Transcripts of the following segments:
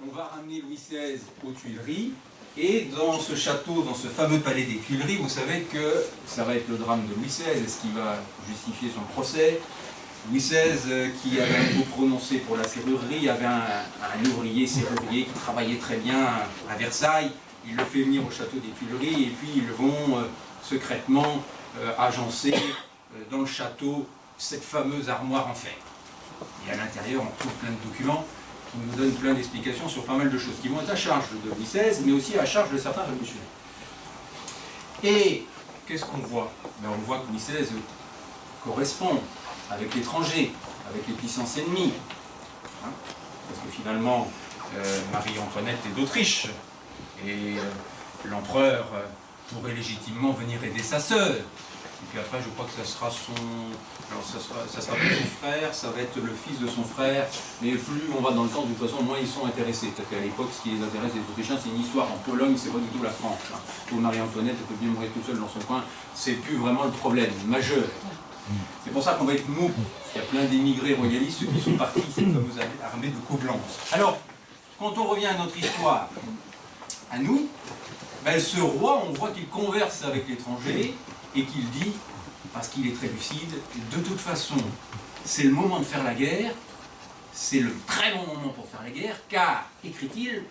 on va ramener Louis XVI aux Tuileries, et dans ce château, dans ce fameux palais des Tuileries, vous savez que ça va être le drame de Louis XVI, ce qui va justifier son procès. Louis XVI, qui avait un mot prononcé pour la serrurerie, avait un ouvrier serrurier qui travaillait très bien à Versailles. Il le fait venir au château des Tuileries, et puis ils vont secrètement agencer dans le château cette fameuse armoire en fer. Et à l'intérieur, on trouve plein de documents qui nous donnent plein d'explications sur pas mal de choses qui vont être à charge de Louis XVI, mais aussi à charge de certains révolutionnaires. Et qu'est-ce qu'on voit? Ben, on voit que Louis XVI correspond avec l'étranger, avec les puissances ennemies. Hein, parce que finalement, Marie-Antoinette est d'Autriche, et l'empereur pourrait légitimement venir aider sa sœur. Et puis après, je crois que ça sera son... Alors ça sera plus son frère, ça va être le fils de son frère, mais plus on va dans le temps, de toute façon, moins ils sont intéressés. Parce qu'à l'époque, ce qui les intéresse, les Autrichiens, c'est une histoire. En Pologne, c'est pas du tout la France. Hein. Pour Marie-Antoinette, elle peut bien mourir toute seule dans son coin, c'est plus vraiment le problème majeur. C'est pour ça qu'on va être mou. Il y a plein d'émigrés royalistes qui sont partis, cette fameuse armée de Coblence. Alors, quand on revient à notre histoire, à nous, ben, ce roi, on voit qu'il converse avec l'étranger et qu'il dit, parce qu'il est très lucide, de toute façon, c'est le moment de faire la guerre, c'est le très bon moment pour faire la guerre, car, écrit-il,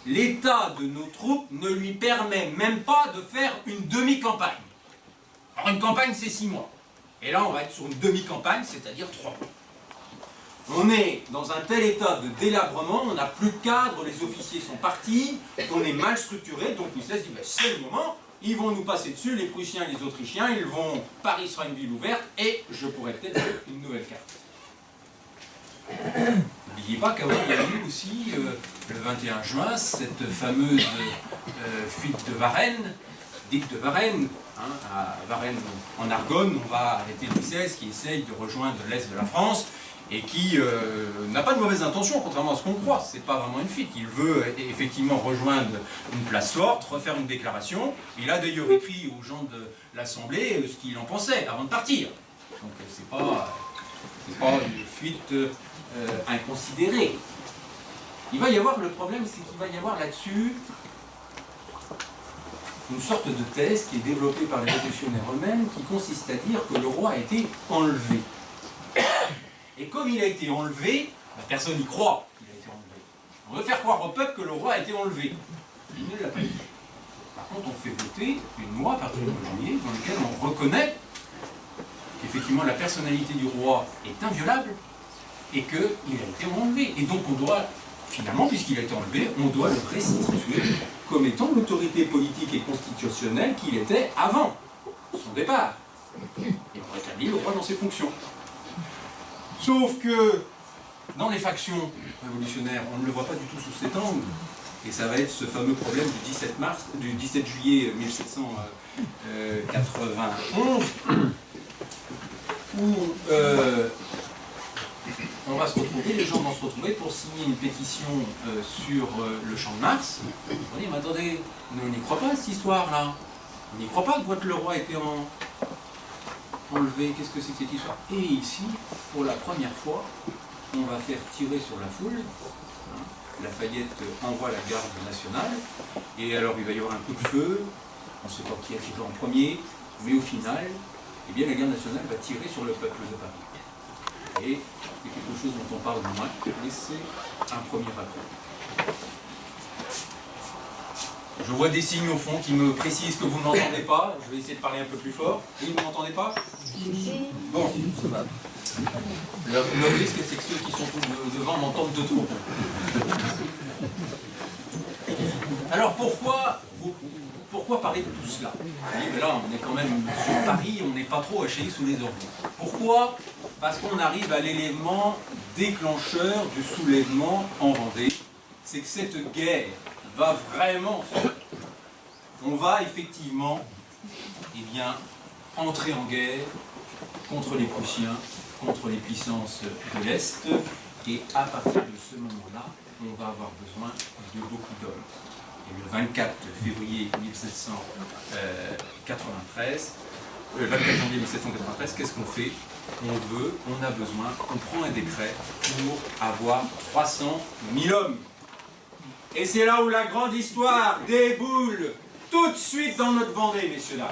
l'état de nos troupes ne lui permet même pas de faire une demi-campagne. Alors une campagne, c'est 6 mois. Et là, on va être sur une demi-campagne, c'est-à-dire 3 mois. On est dans un tel état de délabrement, on n'a plus de cadre, les officiers sont partis, on est mal structuré, donc Louis XVI dit, ben, c'est le moment, ils vont nous passer dessus, les Prussiens, les Autrichiens, ils vont, Paris sera une ville ouverte, et je pourrais peut-être faire une nouvelle carte. N'oubliez pas qu'avant, il y a eu aussi, le 21 juin, cette fameuse fuite de Varennes, dite de Varennes, hein, à Varennes en Argonne, on va arrêter Louis XVI qui essaye de rejoindre l'Est de la France, et qui n'a pas de mauvaises intentions, contrairement à ce qu'on croit. C'est pas vraiment une fuite. Il veut effectivement rejoindre une place forte, refaire une déclaration. Il a d'ailleurs écrit aux gens de l'Assemblée ce qu'il en pensait avant de partir. Donc c'est pas une fuite inconsidérée. Il va y avoir, le problème, c'est qu'il va y avoir là-dessus une sorte de thèse qui est développée par les révolutionnaires eux-mêmes, qui consiste à dire que le roi a été enlevé. Et comme il a été enlevé, personne n'y croit qu'il a été enlevé. On veut faire croire au peuple que le roi a été enlevé. Il ne l'a pas dit. Par contre, on fait voter une loi à partir du 1er juillet dans laquelle on reconnaît qu'effectivement la personnalité du roi est inviolable et qu'il a été enlevé. Et donc on doit, finalement, puisqu'il a été enlevé, on doit le restituer comme étant l'autorité politique et constitutionnelle qu'il était avant son départ. Et on rétablit le roi dans ses fonctions. Sauf que dans les factions révolutionnaires, on ne le voit pas du tout sous cet angle. Et ça va être ce fameux problème du 17 juillet 1791, où on va se retrouver, les gens vont se retrouver pour signer une pétition sur le Champ de Mars. On dit, mais attendez, on n'y croit pas à cette histoire-là. On n'y croit pas que le roi était enlevé, qu'est-ce que c'est que cette histoire? Et ici, pour la première fois, on va faire tirer sur la foule. Hein, Lafayette envoie la garde nationale, et alors il va y avoir un coup de feu, on ne sait pas qui a tiré en premier, mais au final, eh bien, la garde nationale va tirer sur le peuple de Paris. Et c'est quelque chose dont on parle moins, mais c'est un premier rappel. Je vois des signes au fond qui me précisent que vous ne m'entendez pas. Je vais essayer de parler un peu plus fort. Oui, vous ne m'entendez pas? Bon, ça va. Le risque, c'est que ceux qui sont devant m'entendent de trop. Alors pourquoi parler de tout cela? Mais là, on est quand même sur Paris, on n'est pas trop haché sous les ordures. Pourquoi? Parce qu'on arrive à l'élément déclencheur du soulèvement en Vendée. C'est que cette guerre va vraiment, on va effectivement entrer en guerre contre les Prussiens, contre les puissances de l'Est, et à partir de ce moment-là, on va avoir besoin de beaucoup d'hommes. Et le 24 février 1793, le 24 janvier 1793, qu'est-ce qu'on fait? On a besoin, on prend un décret pour avoir 300 000 hommes. Et c'est là où la grande histoire déboule tout de suite dans notre Vendée, messieurs, dames.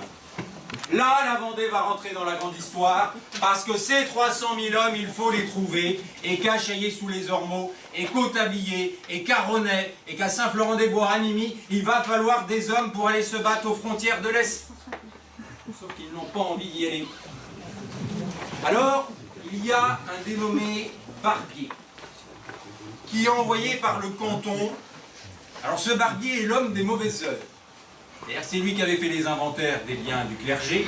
Là, la Vendée va rentrer dans la grande histoire, parce que ces 300 000 hommes, il faut les trouver, et qu'à Chaillé-sous-les-Ormeaux, et qu'au Tablier, et qu'à Ronay, et qu'à Saint-Florent-des-Bois, à Nimy, il va falloir des hommes pour aller se battre aux frontières de l'Est. Sauf qu'ils n'ont pas envie d'y aller. Alors, il y a un dénommé Barbier, qui est envoyé par le canton. Alors ce Barbier est l'homme des mauvaises heures. C'est lui qui avait fait les inventaires des biens du clergé.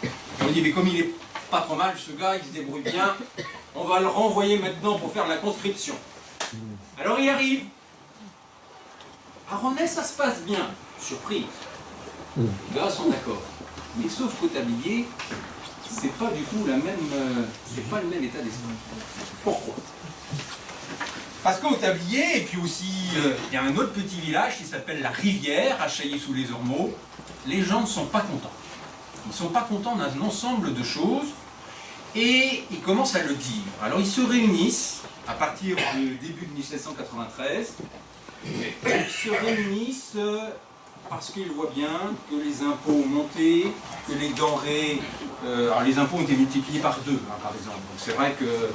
Et on dit, mais comme il est pas trop mal, ce gars, il se débrouille bien, on va le renvoyer maintenant pour faire la conscription. Alors il arrive. À Ronay, ça se passe bien. Surprise. Les gars sont d'accord. Mais sauf qu'au Tablier, c'est pas du tout c'est pas le même état d'esprit. Pourquoi? Parce qu'au Tablier, et puis aussi, il y a un autre petit village qui s'appelle la Rivière, à Chaillé-sous-les-Ormeaux, les gens ne sont pas contents. Ils ne sont pas contents d'un ensemble de choses, et ils commencent à le dire. Alors ils se réunissent, à partir du début de 1793, ils se réunissent parce qu'ils voient bien que les impôts ont monté, que les denrées... alors les impôts ont été multipliés par 2, par exemple. Donc c'est vrai que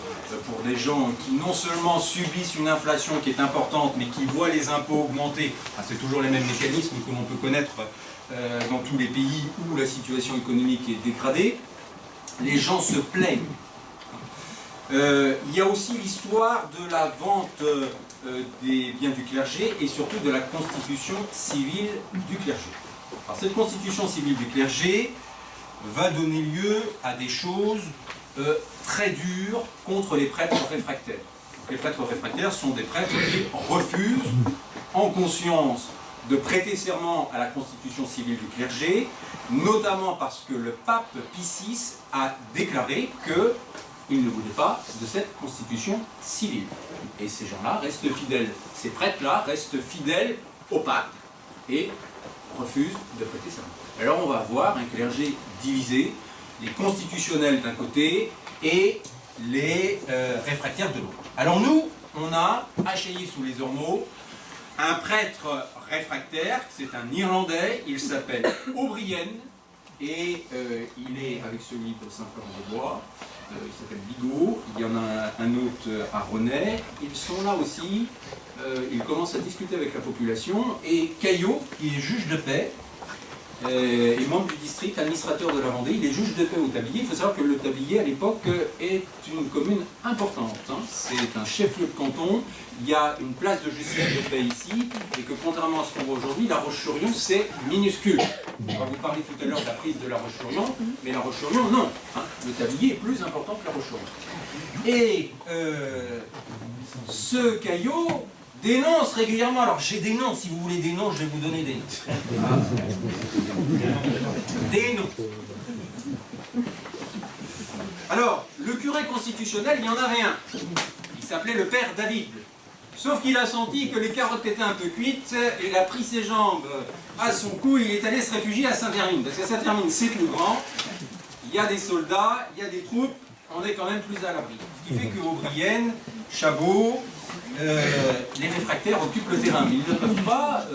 pour des gens qui non seulement subissent une inflation qui est importante, mais qui voient les impôts augmenter, c'est toujours les mêmes mécanismes que l'on peut connaître dans tous les pays où la situation économique est dégradée, les gens se plaignent. Il y a aussi l'histoire de la vente des biens du clergé et surtout de la constitution civile du clergé. Alors, cette constitution civile du clergé va donner lieu à des choses très dures contre les prêtres réfractaires. Les prêtres réfractaires sont des prêtres qui refusent en conscience de prêter serment à la constitution civile du clergé, notamment parce que le pape Pie VI a déclaré qu'il ne voulait pas de cette constitution civile. Et ces gens-là restent fidèles, ces prêtres-là restent fidèles au pape et refusent de prêter serment. Alors on va avoir un clergé divisé, les constitutionnels d'un côté et les réfractaires de l'autre. Alors nous, on a à Chaillé-sous-les-Ormeaux un prêtre réfractaire, c'est un Irlandais, il s'appelle O'Brien, et il est avec celui de Saint-Florent-des-Bois, il s'appelle Bigot, il y en a un autre à Ronay, ils sont là aussi, ils commencent à discuter avec la population, et Caillot, qui est juge de paix, et membre du district, administrateur de la Vendée, il est juge de paix au Tablier. Il faut savoir que le Tablier, à l'époque, est une commune importante. C'est un chef-lieu de canton, il y a une place de justice de paix ici, et que contrairement à ce qu'on voit aujourd'hui, La Roche-sur-Yon, c'est minuscule. On va vous parler tout à l'heure de la prise de La Roche-sur-Yon, mais La Roche-sur-Yon, non. Le Tablier est plus important que La Roche-sur-Yon. Et ce Caillot dénonce régulièrement. Alors j'ai des noms, si vous voulez des noms, je vais vous donner des noms. Des noms. Alors, le curé constitutionnel, il y en avait un. Il s'appelait le père David. Sauf qu'il a senti que les carottes étaient un peu cuites, et il a pris ses jambes à son cou et il est allé se réfugier à Saint-Hermine. Parce qu'à Saint-Hermine, c'est plus grand, il y a des soldats, il y a des troupes, on est quand même plus à l'abri. Ce qui fait que O'Brien, Chabot, les réfractaires occupent le terrain, mais ils ne peuvent pas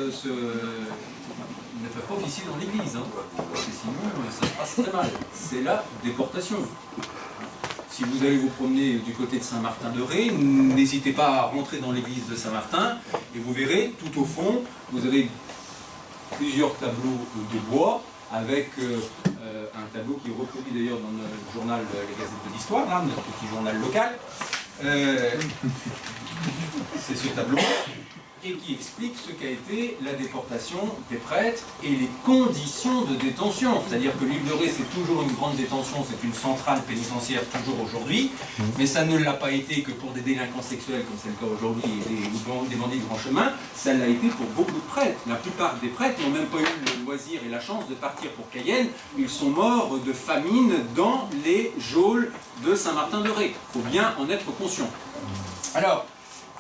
officier dans l'église, parce que sinon ça se passe très mal. C'est la déportation. Si vous allez vous promener du côté de Saint-Martin-de-Ré, n'hésitez pas à rentrer dans l'église de Saint-Martin, et vous verrez, tout au fond, vous avez plusieurs tableaux de bois, avec un tableau qui est reproduit d'ailleurs dans le journal Les Gazettes de l'Histoire, là, notre petit journal local. C'est ce tableau et qui explique ce qu'a été la déportation des prêtres et les conditions de détention. C'est-à-dire que l'île de Ré, c'est toujours une grande détention, c'est une centrale pénitentiaire toujours aujourd'hui, mais ça ne l'a pas été que pour des délinquants sexuels, comme c'est le cas aujourd'hui, et des bandits de grand chemin, ça l'a été pour beaucoup de prêtres. La plupart des prêtres n'ont même pas eu le loisir et la chance de partir pour Cayenne, ils sont morts de famine dans les geôles de Saint-Martin-de-Ré. Il faut bien en être conscient. Alors,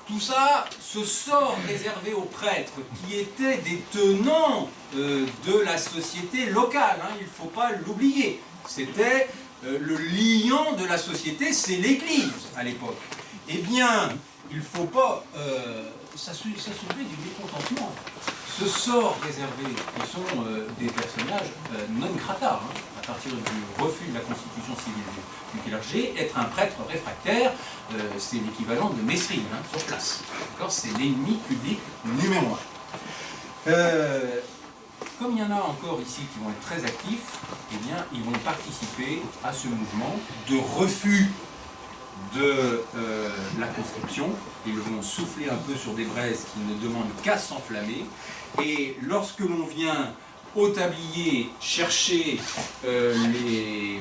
tout ça, ce sort réservé aux prêtres qui étaient des tenants de la société locale, il ne faut pas l'oublier. C'était le liant de la société, c'est l'Église à l'époque. Eh bien, il ne faut pas ça soulevait du mécontentement. Ce sort réservé, qui sont des personnages non grata, hein, à partir du refus de la constitution civile du clergé, être un prêtre réfractaire, c'est l'équivalent de Messrine, hein, sur place. C'est l'ennemi public numéro 1. Comme il y en a encore ici qui vont être très actifs, eh bien, ils vont participer à ce mouvement de refus de la conscription. Ils vont souffler un peu sur des braises qui ne demandent qu'à s'enflammer. Et lorsque l'on vient au tablier chercher les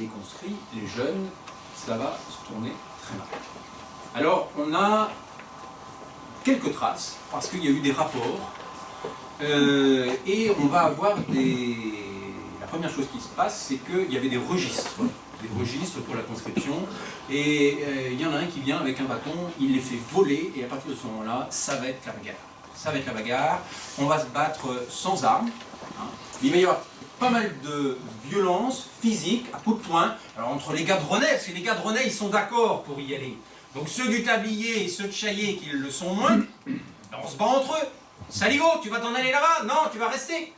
conscrits, les jeunes, ça va se tourner très mal. Alors, on a quelques traces, parce qu'il y a eu des rapports, et on va avoir La première chose qui se passe, c'est qu'il y avait des registres pour la conscription, et il y en a un qui vient avec un bâton, il les fait voler, et à partir de ce moment-là, ça va être la bagarre. Ça va être la bagarre, on va se battre sans armes, hein. Il va y avoir pas mal de violence physique, à coups de poing, alors entre les gars de René, parce que les gars de René, ils sont d'accord pour y aller. Donc ceux du tablier et ceux de Chaillé qui le sont moins, ben on se bat entre eux. Saligo, tu vas t'en aller là-bas? Non, tu vas rester.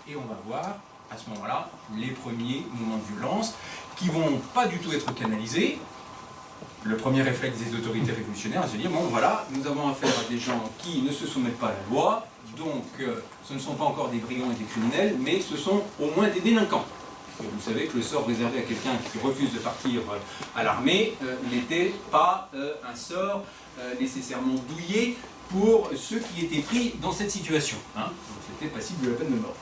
Et on va voir, à ce moment-là, les premiers moments de violence qui vont pas du tout être canalisés. Le premier réflexe des autorités révolutionnaires, c'est de se dire, bon voilà, nous avons affaire à des gens qui ne se soumettent pas à la loi, donc ce ne sont pas encore des brigands et des criminels, mais ce sont au moins des délinquants. Et vous savez que le sort réservé à quelqu'un qui refuse de partir à l'armée n'était pas un sort nécessairement douillé pour ceux qui étaient pris dans cette situation. Hein. C'était passible de la peine de mort.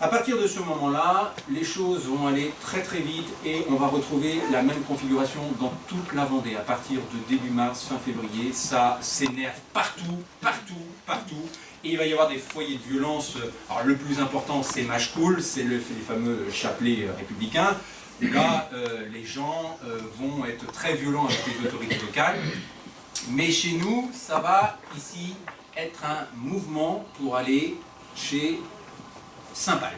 À partir de ce moment-là, les choses vont aller très très vite et on va retrouver la même configuration dans toute la Vendée. À partir de début mars, fin février, ça s'énerve partout, partout, partout. Et il va y avoir des foyers de violence. Alors le plus important, c'est Machecoul, c'est les fameux chapelets républicains. Là, les gens vont être très violents avec les autorités locales. Mais chez nous, ça va ici être un mouvement pour aller chez Saint-Pal.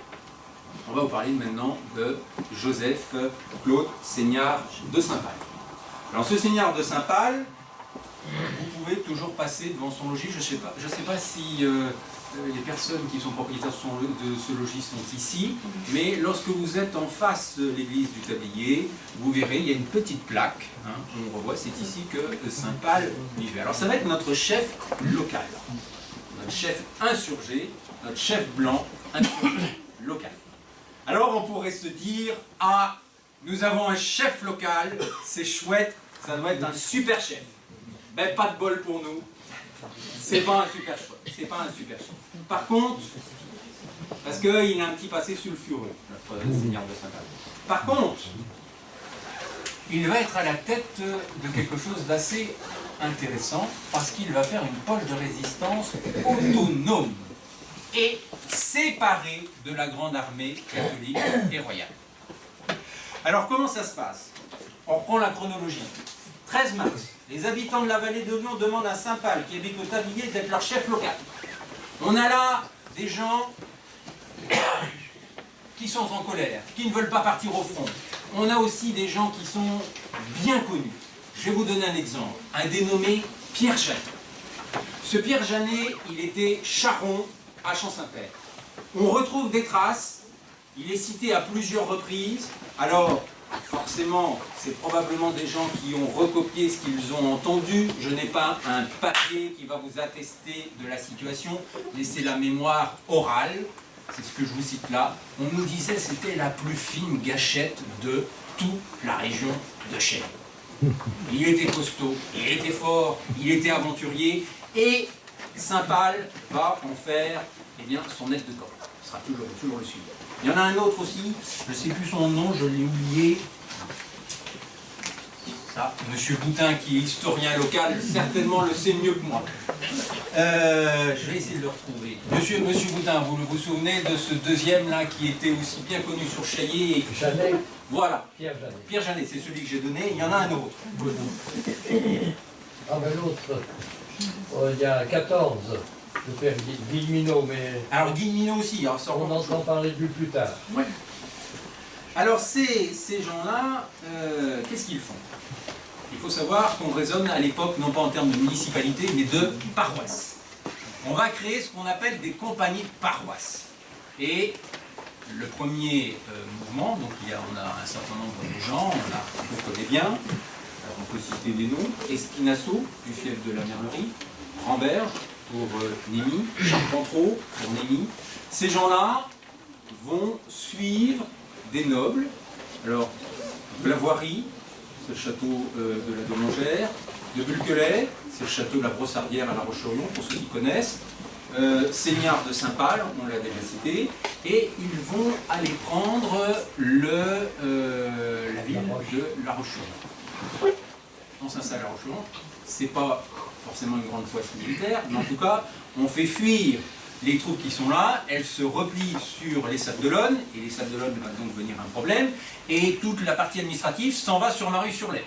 On va vous parler maintenant de Joseph Claude Seignard de Saint-Pal. Alors ce Seignard de Saint-Pal, vous pouvez toujours passer devant son logis. Je ne sais pas si les personnes qui sont propriétaires de ce logis sont ici, mais lorsque vous êtes en face de l'église du Tablier, vous verrez, il y a une petite plaque, hein, on revoit, c'est ici que Saint-Pal vivait. Alors ça va être notre chef local, notre chef insurgé, notre chef blanc insurgé local. Alors on pourrait se dire, ah, nous avons un chef local, c'est chouette, ça doit être un super chef. Ben pas de bol pour nous, c'est pas un super chef. C'est pas un super chef. Par contre, parce qu'il a un petit passé sulfureux, notre Seigneur de Saint-Pal. Par contre, il va être à la tête de quelque chose d'assez intéressant, parce qu'il va faire une poche de résistance autonome et séparée de la grande armée catholique et royale. Alors comment ça se passe? On reprend la chronologie. 13 mars, les habitants de la vallée de Lyon demandent à Saint-Pal, qui habite au Tablier, d'être leur chef local. On a là des gens qui sont en colère, qui ne veulent pas partir au front. On a aussi des gens qui sont bien connus. Je vais vous donner un exemple. Un dénommé Pierre Janet. Ce Pierre Janet, il était charron à Champ-Saint-Père. On retrouve des traces. Il est cité à plusieurs reprises. Alors, forcément, c'est probablement des gens qui ont recopié ce qu'ils ont entendu. Je n'ai pas un papier qui va vous attester de la situation, mais c'est la mémoire orale. C'est ce que je vous cite là. On nous disait que c'était la plus fine gâchette de toute la région de Chêne. Il était costaud, il était fort, il était aventurier, et Saint-Pal va en faire bien, son aide de camp. Ce sera toujours le suivant. Il y en a un autre aussi, je ne sais plus son nom, je l'ai oublié. Ça, Monsieur Boutin, qui est historien local, certainement le sait mieux que moi. Je vais essayer de le retrouver. Monsieur Boutin, vous vous souvenez de ce deuxième là qui était aussi bien connu sur Chaillé et... Janet. Voilà. Pierre Janet. Pierre Janet, c'est celui que j'ai donné. Il y en a un autre. Ah ben l'autre, il y a 14, le père Guillemino, mais Alors Guillemino aussi, alors ça on entend parler de lui plus tard. Ouais. Alors ces gens-là, qu'est-ce qu'ils font? il faut savoir qu'on raisonne à l'époque non pas en termes de municipalité, mais de paroisse. On va créer ce qu'on appelle des compagnies de paroisse. Et le premier mouvement, donc on a un certain nombre de gens, on connaît bien, alors on peut citer des noms, Espinasso, du fief de la Merlerie, Ramberge pour Némy, Charpentreau pour Némy. Ces gens-là vont suivre des nobles. Alors, Blavoirie, c'est le château de la Domongère, de Bulquelet, c'est le château de la Brossardière à La Roche-sur-Yon, pour ceux qui connaissent, Seigneur de Saint-Pal, on l'a déjà cité, et ils vont aller prendre la ville de La Roche-sur-Yon. On s'installe à La Roche-sur-Yon, c'est pas forcément une grande poisse militaire, mais en tout cas, on fait fuir les troupes qui sont là, elles se replient sur les Sables d'Olonne, et les Sables d'Olonne va donc devenir un problème, et toute la partie administrative s'en va sur Marie-sur-Lay.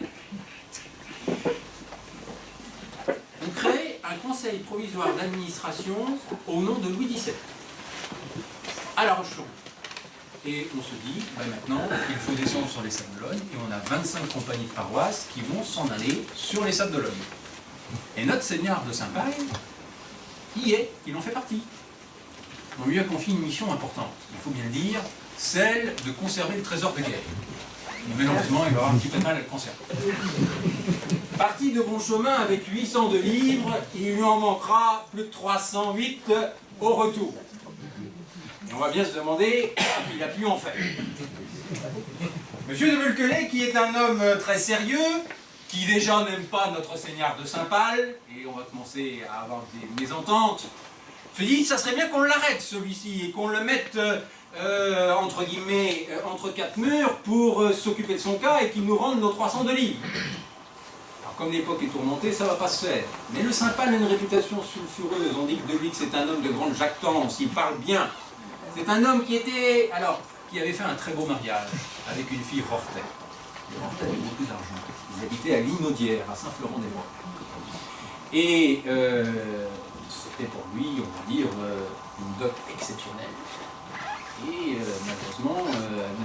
On crée un conseil provisoire d'administration au nom de Louis XVII, à La Roche-sur-Yon. Et on se dit, maintenant, il faut descendre sur les Sables d'Olonne, et on a 25 compagnies de paroisse qui vont s'en aller sur les Sables d'Olonne. Et notre seigneur de Saint-Pal y est, il en fait partie. On lui a confié une mission importante, il faut bien le dire, celle de conserver le trésor de guerre. Mais malheureusement, il va avoir un petit peu de mal à le conserver. Parti de bon chemin avec 802 livres, il lui en manquera plus de 308 au retour. Et on va bien se demander ce qu'il a pu en faire. Monsieur de Bulquelet, qui est un homme très sérieux, qui déjà n'aime pas notre seigneur de Saint-Pal, et on va commencer à avoir des mésententes, se dit, ça serait bien qu'on l'arrête celui-ci, et qu'on le mette, entre guillemets, entre quatre murs, pour s'occuper de son cas, et qu'il nous rende nos 302 livres. Alors comme l'époque est tourmentée, ça ne va pas se faire. Mais le Saint-Pal a une réputation sulfureuse, on dit que de lui que c'est un homme de grande jactance, il parle bien. C'est un homme qui avait fait un très beau mariage, avec une fille Rortet. Rortet avait beaucoup d'argent. Ils habitaient à Linaudière, à Saint-Florent-des-Bois. Et c'était pour lui, on va dire, une dot exceptionnelle. Et malheureusement,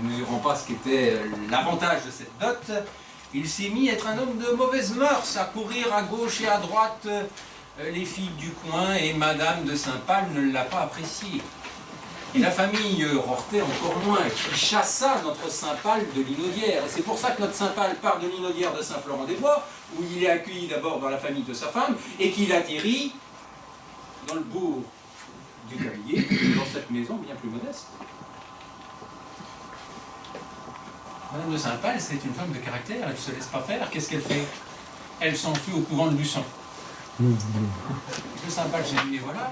ne mesurant pas ce qu'était l'avantage de cette dot, il s'est mis à être un homme de mauvaise mœurs, à courir à gauche et à droite les filles du coin, et Madame de Saint-Pal ne l'a pas apprécié. Et la famille Rortet encore moins, qui chassa notre Saint-Pal de Linaudière. Et c'est pour ça que notre Saint-Pal part de Linaudière de Saint-Florent-des-Bois, où il est accueilli d'abord dans la famille de sa femme, et qu'il atterrit dans le bourg du Tablier, dans cette maison bien plus modeste. Madame de Saint-Pal, c'est une femme de caractère, elle ne se laisse pas faire. Qu'est-ce qu'elle fait? Elle s'enfuit au couvent de Luçon. Le Saint-Pal se dit, mais voilà.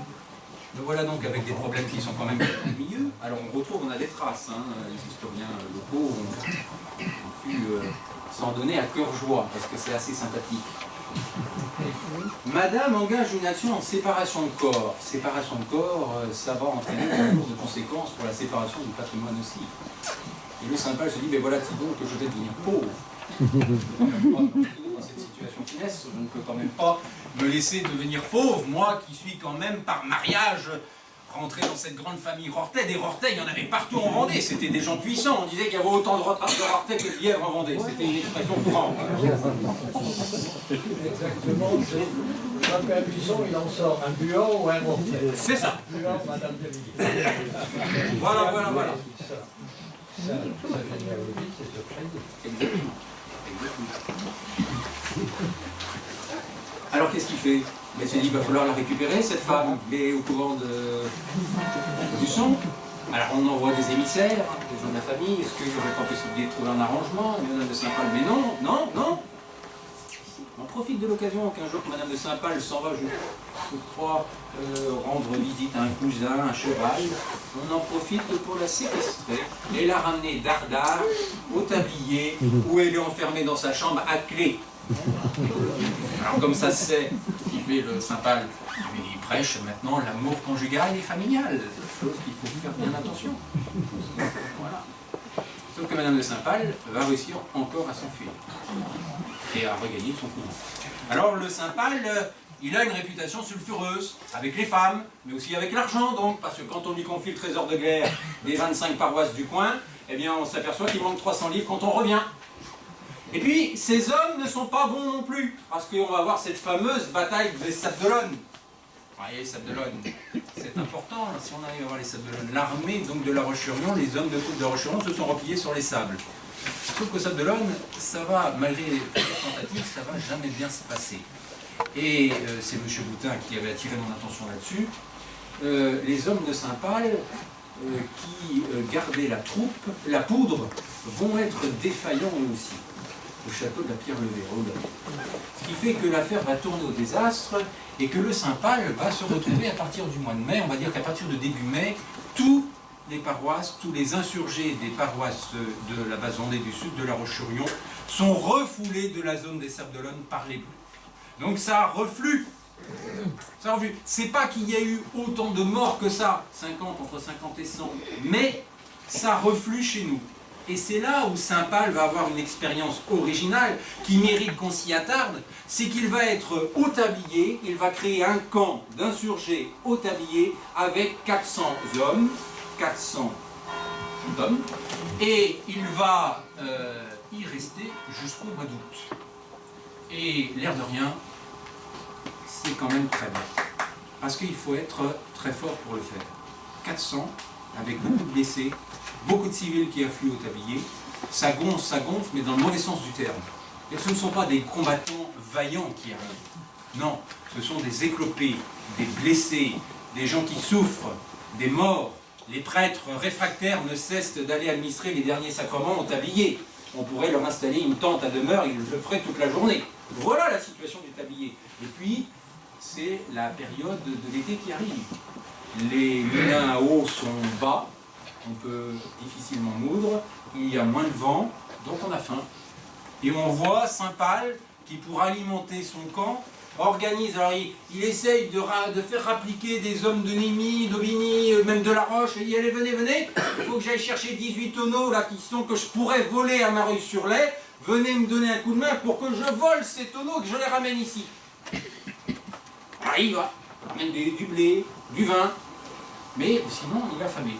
Le voilà donc avec des problèmes qui sont quand même au milieu. Alors on retrouve, on a des traces, les historiens locaux ont pu s'en donner à cœur joie, parce que c'est assez sympathique. Madame engage une action en séparation de corps. Séparation de corps, ça va entraîner un lourd de conséquences pour la séparation du patrimoine aussi. Et le Saint-Pal se dit, mais voilà, dis donc que je vais devenir pauvre. Dans cette situation funeste, je ne peux quand même pas me laisser devenir pauvre, moi qui suis quand même par mariage rentré dans cette grande famille Rortet. Des Rortet, il y en avait partout en Vendée, c'était des gens puissants. On disait qu'il y avait autant de Rortet que de lièvres en Vendée, c'était une expression courante. Exactement, c'est un père Buisson, il en sort un Buon ou un Rortet. C'est ça. Buon, Madame de Villiers. Voilà. Ça généalogie, c'est ce crédit. Exactement. Alors qu'est-ce qu'il fait? Il s'est dit, il va falloir la récupérer, cette femme, mais au couvent du son. Alors on envoie des émissaires, des gens de la famille, est-ce qu'il n'y aurait pas possibilité de trouver un arrangement? Madame de Saint-Pal, mais non. On profite de l'occasion qu'un jour que Madame de Saint-Pal s'en va, je crois, rendre visite à un cousin, un cheval. On en profite pour la séquestrer et la ramener d'Ardard au tablier où elle est enfermée dans sa chambre à clé. Alors comme ça se sait, il fait le Saint-Pal, il prêche maintenant l'amour conjugal et familial, chose qu'il faut faire bien attention. Voilà. Sauf que Madame de Saint-Pal va réussir encore à s'enfuir et à regagner son couvent. Alors le Saint-Pal, il a une réputation sulfureuse avec les femmes, mais aussi avec l'argent, donc, parce que quand on lui confie le trésor de guerre des 25 paroisses du coin, eh bien on s'aperçoit qu'il manque 300 livres quand on revient. Et puis, ces hommes ne sont pas bons non plus, parce qu'on va avoir cette fameuse bataille des Sables d'Olonne. Vous voyez, les Sables d'Olonne, c'est important, là, si on arrive à voir les Sables d'Olonne. L'armée donc de La Roche-sur-Yon, les hommes de troupe de La Roche-sur-Yon se sont repliés sur les sables. Sauf qu'au Sables d'Olonne, ça va, malgré les tentatives, ça va jamais bien se passer. Et c'est M. Boutin qui avait attiré mon attention là-dessus. Les hommes de Saint-Pal qui gardaient la poudre, vont être défaillants eux aussi, au château de la Pierre-Levée. Ce qui fait que l'affaire va tourner au désastre et que le Saint-Pal va se retrouver à partir du mois de mai, on va dire qu'à partir de début mai, toutes les paroisses, tous les insurgés des paroisses de la base Vendée du sud de La Roche-sur-Yon sont refoulés de la zone des Sables d'Olonne par les Bleus. Donc ça reflue. C'est pas qu'il y a eu autant de morts que ça, entre 50 et 100, mais ça reflue chez nous. Et c'est là où Saint-Pal va avoir une expérience originale qui mérite qu'on s'y attarde, c'est qu'il va être haut-tablier, il va créer un camp d'insurgés haut-tablier avec 400 hommes, et il va y rester jusqu'au mois d'août. Et l'air de rien, c'est quand même très bien. Parce qu'il faut être très fort pour le faire. 400, avec beaucoup de blessés, beaucoup de civils qui affluent au tablier, ça gonfle, mais dans le mauvais sens du terme. Et ce ne sont pas des combattants vaillants qui arrivent. Non, ce sont des éclopés, des blessés, des gens qui souffrent, des morts. Les prêtres réfractaires ne cessent d'aller administrer les derniers sacrements au tablier. On pourrait leur installer une tente à demeure, ils le feraient toute la journée. Voilà la situation du tablier. Et puis, c'est la période de l'été qui arrive. Les moulins à eau sont bas, on peut difficilement moudre, il y a moins de vent, donc on a faim. Et on voit Saint-Pal, qui pour alimenter son camp, organise, alors il essaye de faire rappliquer des hommes de Nîmes, d'Aubigny, même de La Roche, et il dit allez venez, il faut que j'aille chercher 18 tonneaux là, que je pourrais voler à Mareuil-sur-Lay, venez me donner un coup de main pour que je vole ces tonneaux et que je les ramène ici. Alors il va, il ramène du blé, du vin, mais sinon il est affamé.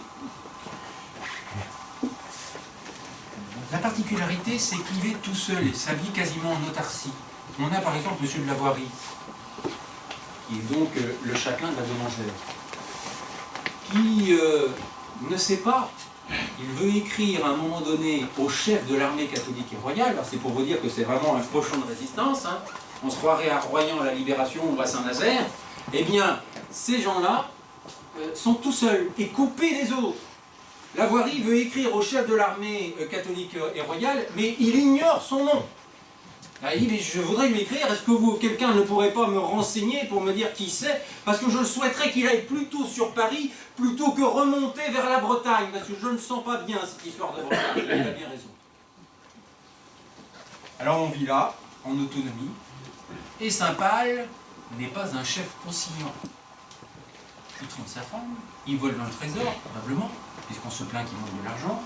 La particularité, c'est qu'il est tout seul, et sa vie quasiment en autarcie. On a par exemple M. de la Voirie, qui est donc le châtelain de la Domangère, qui ne sait pas, il veut écrire à un moment donné au chef de l'armée catholique et royale, c'est pour vous dire que c'est vraiment un pochon de résistance, hein. On se croirait à Royan à la Libération ou à Saint-Nazaire, eh bien, ces gens-là sont tout seuls et coupés des autres. La Voirie veut écrire au chef de l'armée catholique et royale, mais il ignore son nom. Ah, il dit, mais je voudrais lui écrire, est-ce que quelqu'un ne pourrait pas me renseigner pour me dire qui c'est? Parce que je souhaiterais qu'il aille plutôt sur Paris, plutôt que remonter vers la Bretagne, parce que je ne sens pas bien cette histoire de Bretagne, il a bien raison. Alors on vit là, en autonomie, et Saint-Pal n'est pas un chef conciliant. Il trompe sa femme, il vole dans le trésor, probablement, puisqu'on se plaint qu'il manque de l'argent.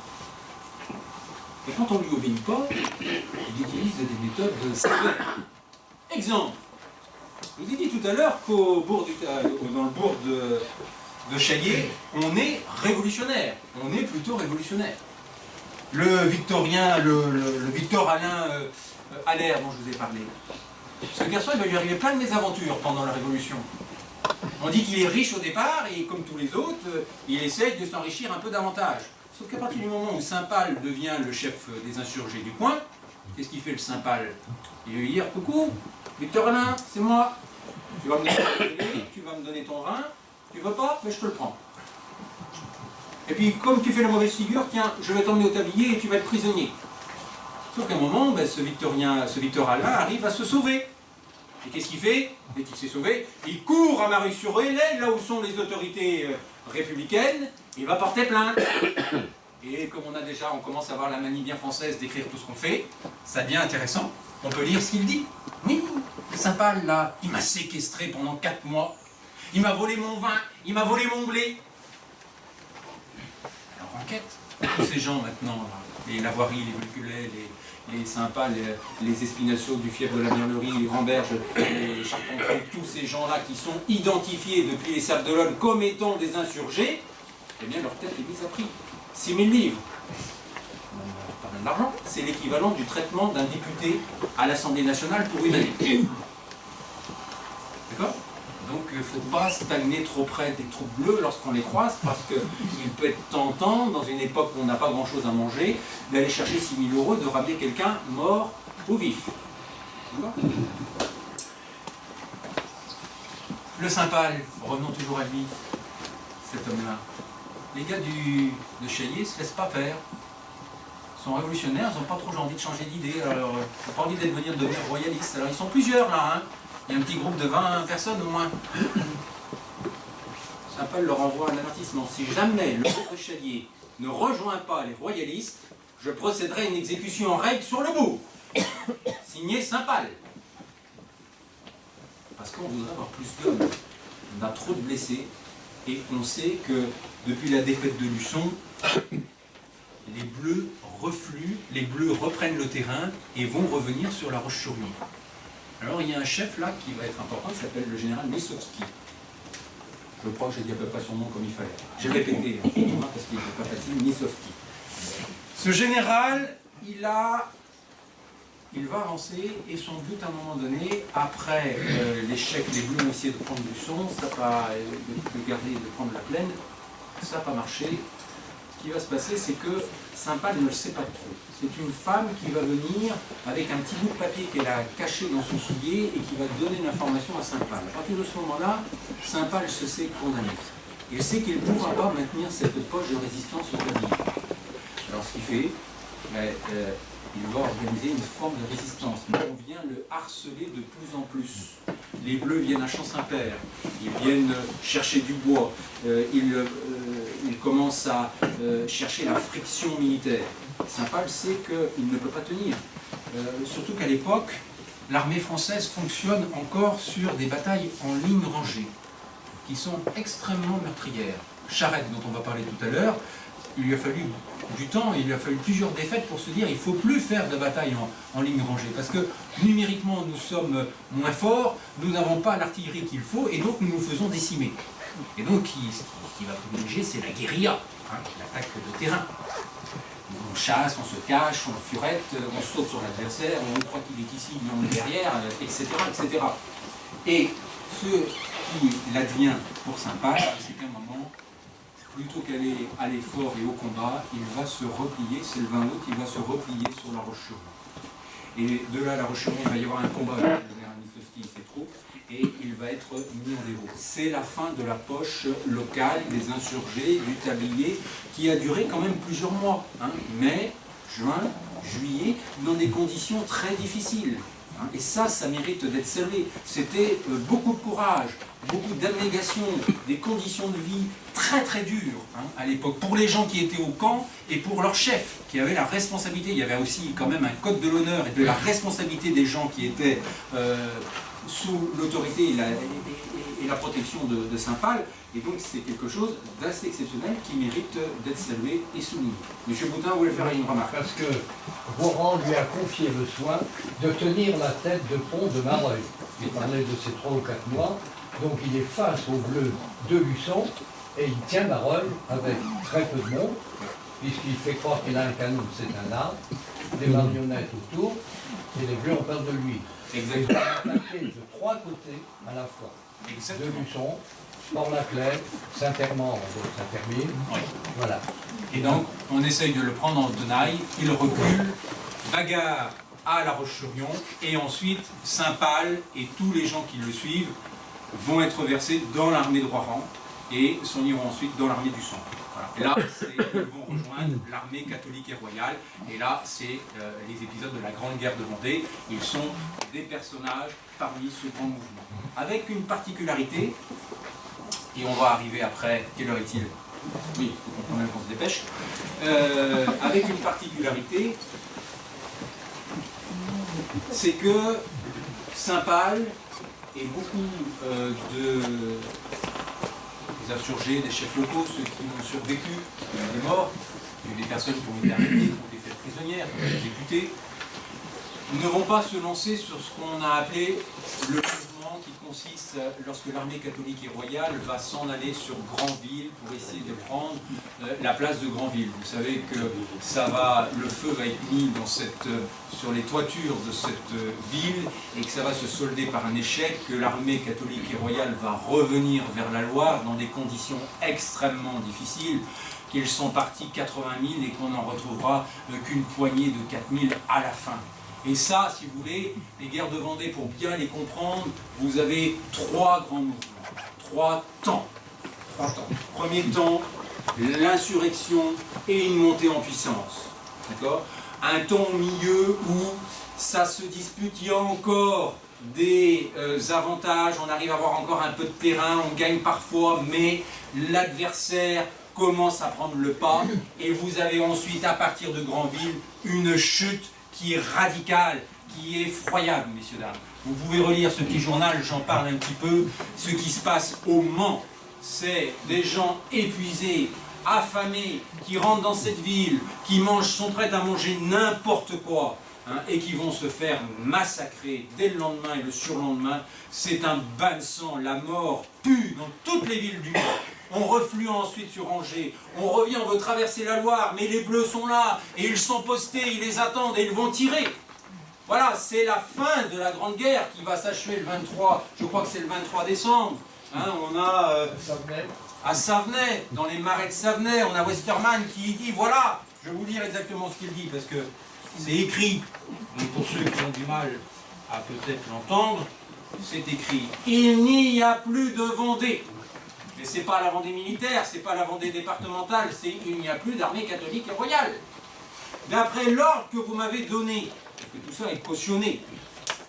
Et quand on ne lui obéit pas, il utilise des méthodes sévères. Exemple, je vous ai dit tout à l'heure qu'au bourg dans le bourg de Chaillé, on est révolutionnaire. On est plutôt révolutionnaire. Le victorien, le Victor Alain Allaire dont je vous ai parlé, ce garçon, il va lui arriver plein de mésaventures pendant la Révolution. On dit qu'il est riche au départ et comme tous les autres, il essaye de s'enrichir un peu davantage. Sauf qu'à partir du moment où Saint-Pal devient le chef des insurgés du coin, qu'est-ce qu'il fait le Saint-Pal? Il va lui dire « Coucou, Victor Alain, c'est moi. Tu vas me donner ton rein, tu veux pas? Mais je te le prends. Et puis comme tu fais la mauvaise figure, tiens, je vais t'emmener au tablier et tu vas être prisonnier. » Sauf qu'à un moment, ce Victor Alain arrive à se sauver. Et qu'est-ce qu'il fait? Dès qu'il s'est sauvé, il court à Mareuil-sur-Lay, là où sont les autorités républicaines, il va porter plainte. Et comme on commence à avoir la manie bien française d'écrire tout ce qu'on fait, ça devient intéressant. On peut lire ce qu'il dit. Oui, Saint-Pal, là, il m'a séquestré pendant 4 mois. Il m'a volé mon vin, il m'a volé mon blé. Alors enquête, tous ces gens maintenant, là, les Lavoirie, les Vulculais, les Saint-Pal, les Espinassaux du fief de la Miennerie, les Ramberges, les Charpentiers, tous ces gens-là qui sont identifiés depuis les Sables d'Olonne comme étant des insurgés, eh bien leur tête est mise à prix. 6 000 livres. On en a parlé de l'argent, c'est l'équivalent du traitement d'un député à l'Assemblée nationale pour une année. D'accord? Donc il ne faut pas stagner trop près des troupes bleues lorsqu'on les croise, parce qu'il peut être tentant, dans une époque où on n'a pas grand-chose à manger, d'aller chercher 6 000 €, de ramener quelqu'un mort ou vif. Le Saint-Pal, revenons toujours à lui, cet homme-là. Les gars de Chailly ne se laissent pas faire. Ils sont révolutionnaires, ils n'ont pas trop envie de changer d'idée, alors ils n'ont pas envie de devenir royalistes. Alors ils sont plusieurs là, hein. Il y a un petit groupe de 20 personnes au moins. Saint-Pal leur envoie un avertissement. Si jamais le groupe de Chailly ne rejoint pas les royalistes, je procéderai à une exécution en règle sur le bout. Signé Saint-Pal. Parce qu'on voudrait avoir plus d'hommes. On a trop de blessés. Et on sait que depuis la défaite de Luçon, les Bleus refluent, les Bleus reprennent le terrain et vont revenir sur la Roche-sur-Yon. Alors il y a un chef là qui va être important, qui s'appelle le général Missovski. Je crois que j'ai dit à peu près son nom comme il fallait. J'ai répété, parce qu'il n'était pas facile, Missovski. Ce général, il va avancer et son but à un moment donné, après l'échec, les Bleus ont essayé de prendre Luçon, ça va de garder et de prendre la plaine, ça n'a pas marché. Ce qui va se passer, c'est que Saint-Pal ne le sait pas trop. C'est une femme qui va venir avec un petit bout de papier qu'elle a caché dans son soulier et qui va donner l'information à Saint-Pal. À partir de ce moment-là, Saint-Pal se sait condamné. Il sait qu'il ne pourra pas maintenir cette poche de résistance au tablier. Alors ce qu'il fait, il va organiser une forme de résistance, mais on vient le harceler de plus en plus. Les Bleus viennent à Champ-Saint-Père, ils viennent chercher du bois, ils commencent à chercher la friction militaire. Saint-Pal sait qu'il ne peut pas tenir. Surtout qu'à l'époque, l'armée française fonctionne encore sur des batailles en ligne rangée, qui sont extrêmement meurtrières. Charette, dont on va parler tout à l'heure, il lui a fallu du temps, il lui a fallu plusieurs défaites pour se dire il ne faut plus faire de bataille en ligne rangée, parce que numériquement nous sommes moins forts, nous n'avons pas l'artillerie qu'il faut, et donc nous nous faisons décimer. Et donc ce qui va privilégier, c'est la guérilla, hein, l'attaque de terrain. On chasse, on se cache, on furette, on saute sur l'adversaire, on croit qu'il est ici, on est derrière, etc., etc. Et ce qui l'advient pour Saint-Pal, c'est qu'à un moment, plutôt qu'aller à l'effort et au combat, il va se replier, c'est le 20 août, il va se replier sur la Roche-sur-Yon. Et de là à la Roche-sur-Yon, il va y avoir un combat avec le général Missovski et ses troupes, et il va être mis en déroute. C'est la fin de la poche locale des insurgés, du tablier, qui a duré quand même plusieurs mois. Hein, mai, juin, juillet, dans des conditions très difficiles. Hein, et ça mérite d'être salué. C'était beaucoup de courage, beaucoup d'abnégation, des conditions de vie très très dures hein, à l'époque, pour les gens qui étaient au camp et pour leurs chefs, qui avaient la responsabilité. Il y avait aussi quand même un code de l'honneur et de la responsabilité des gens qui étaient sous l'autorité et la protection de Saint-Pal, et donc c'est quelque chose d'assez exceptionnel qui mérite d'être salué et souligné. Monsieur Boutin voulait faire une remarque. Parce que Rohan lui a confié le soin de tenir la tête de pont de Mareuil. Il parlait de ces 3 ou 4 mois, donc il est face aux Bleus de Luçon, et il tient Mareuil avec très peu de monde, puisqu'il fait croire qu'il a un canon, c'est un arbre, des marionnettes autour, et les Bleus ont peur de lui. Exactement. Il va attaquer de 3 côtés à la fois. Exactement. De Luçon, Port-la-Clef, Saint-Hermand, Saint-Hermine, Oui. voilà. Et donc, on essaye de le prendre en tenaille, il recule, bagarre à la Roche-sur-Yon, et ensuite, Saint-Pal et tous les gens qui le suivent vont être versés dans l'armée de Rohan, et s'en iront ensuite dans l'armée du sang. Voilà. Et là, ils vont rejoindre l'armée catholique et royale, et là, c'est les épisodes de la Grande Guerre de Vendée. Ils sont des personnages parmi ce grand mouvement. Avec une particularité, et on va arriver après, quelle heure est-il? Oui, il faut qu'on se dépêche. Avec une particularité, c'est que Saint-Pal et beaucoup des insurgés, des chefs locaux, ceux qui ont survécu, qui ont été morts, des personnes qui ont été arrêtées, qui ont été faites prisonnières, qui ont été exécutées, ne vont pas se lancer sur ce qu'on a appelé le mouvement qui consiste lorsque l'armée catholique et royale va s'en aller sur Granville pour essayer de prendre la place de Granville. Vous savez que le feu va être mis sur les toitures de cette ville et que ça va se solder par un échec, que l'armée catholique et royale va revenir vers la Loire dans des conditions extrêmement difficiles, qu'ils sont partis 80 000 et qu'on n'en retrouvera qu'une poignée de 4 000 à la fin. Et ça, si vous voulez, les guerres de Vendée, pour bien les comprendre, vous avez trois grands mouvements, trois temps. Premier temps, l'insurrection et une montée en puissance. D'accord ? Un temps au milieu où ça se dispute, il y a encore des avantages, on arrive à avoir encore un peu de terrain, on gagne parfois, mais l'adversaire commence à prendre le pas, et vous avez ensuite, à partir de Granville, une chute qui est radicale, qui est effroyable, messieurs, dames. Vous pouvez relire ce petit journal, j'en parle un petit peu. Ce qui se passe au Mans, c'est des gens épuisés, affamés, qui rentrent dans cette ville, qui sont prêts à manger n'importe quoi, hein, et qui vont se faire massacrer dès le lendemain et le surlendemain. C'est un bain de sang, la mort pue dans toutes les villes du monde. On reflue ensuite sur Angers, on revient, on veut traverser la Loire, mais les Bleus sont là, et ils sont postés, ils les attendent, et ils vont tirer. Voilà, c'est la fin de la Grande Guerre qui va s'achever le 23, je crois que c'est le 23 décembre. Hein, on a à Savenay, dans les marais de Savenay, on a Westermann qui dit, voilà, je vais vous lire exactement ce qu'il dit, parce que c'est écrit, mais pour ceux qui ont du mal à peut-être l'entendre, c'est écrit, il n'y a plus de Vendée. Mais ce n'est pas la Vendée militaire, ce n'est pas la Vendée départementale, c'est il n'y a plus d'armée catholique et royale. D'après l'ordre que vous m'avez donné, parce que tout ça est cautionné,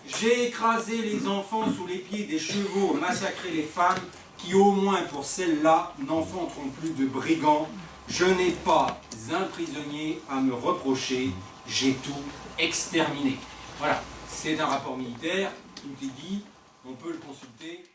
j'ai écrasé les enfants sous les pieds des chevaux, massacré les femmes, qui au moins pour celles-là n'enfanteront plus de brigands. Je n'ai pas un prisonnier à me reprocher, j'ai tout exterminé. Voilà, c'est un rapport militaire, tout est dit, on peut le consulter.